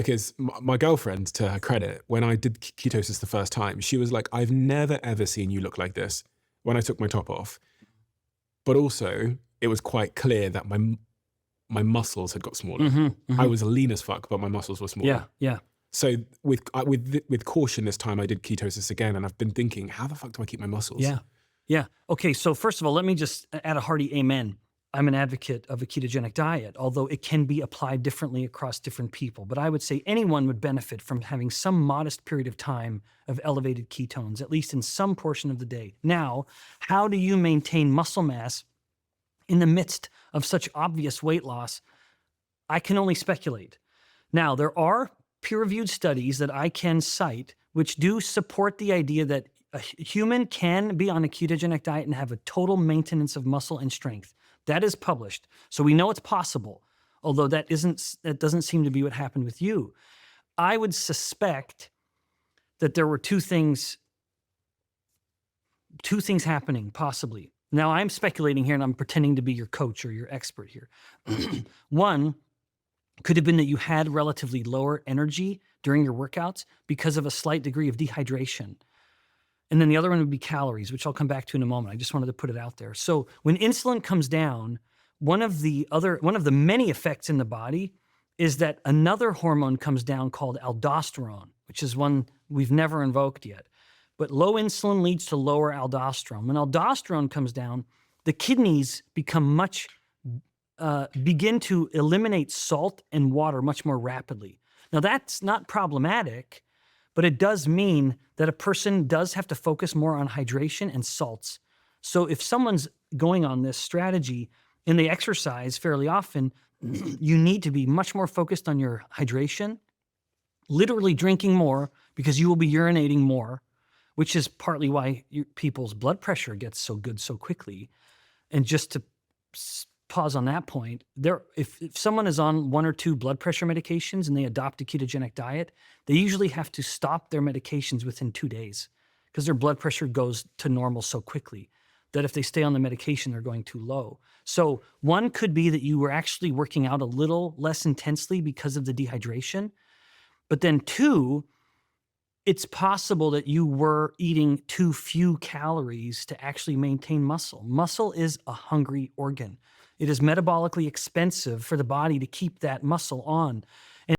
Because my girlfriend, to her credit, when I did ketosis the first time, she was like, I've never ever seen you look like this when I took my top off. But also, it was quite clear that my muscles had got smaller. Mm-hmm, I mm-hmm. was lean as fuck, but my muscles were Yeah, smaller. yeah. So with caution this time, I did ketosis again, and I've been thinking, how the fuck do I keep my muscles? Yeah. Yeah. Okay. So first of all, let me just add a hearty amen. I'm an advocate of a ketogenic diet, although it can be applied differently across different people. But I would say anyone would benefit from having some modest period of time of elevated ketones, at least in some portion of the day. Now, how do you maintain muscle mass in the midst of such obvious weight loss? I can only speculate. Now, there are peer-reviewed studies that I can cite which do support the idea that a human can be on a ketogenic diet and have a total maintenance of muscle and strength. That is published. So we know it's possible, although that doesn't seem to be what happened with you. I would suspect that there were two things happening, possibly. Now, I'm speculating here and I'm pretending to be your coach or your expert here. One could have been that you had relatively lower energy during your workouts because of a slight degree of dehydration. And then the other one would be calories, which I'll come back to in a moment. I just wanted to put it out there. So when insulin comes down, one of the many effects in the body is that another hormone comes down called aldosterone, which is one we've never invoked yet. But low insulin leads to lower aldosterone. When aldosterone comes down, the kidneys begin to eliminate salt and water much more rapidly. Now, that's not problematic, but it does mean that a person does have to focus more on hydration and salts. So if someone's going on this strategy and they exercise fairly often, you need to be much more focused on your hydration, literally drinking more because you will be urinating more, which is partly why people's blood pressure gets so good so quickly. And just to pause on that point, if someone is on 1 or 2 blood pressure medications and they adopt a ketogenic diet, they usually have to stop their medications within 2 days because their blood pressure goes to normal so quickly that if they stay on the medication, they're going too low. So one could be that you were actually working out a little less intensely because of the dehydration. But then 2, it's possible that you were eating too few calories to actually maintain muscle. Muscle is a hungry organ. It is metabolically expensive for the body to keep that muscle on.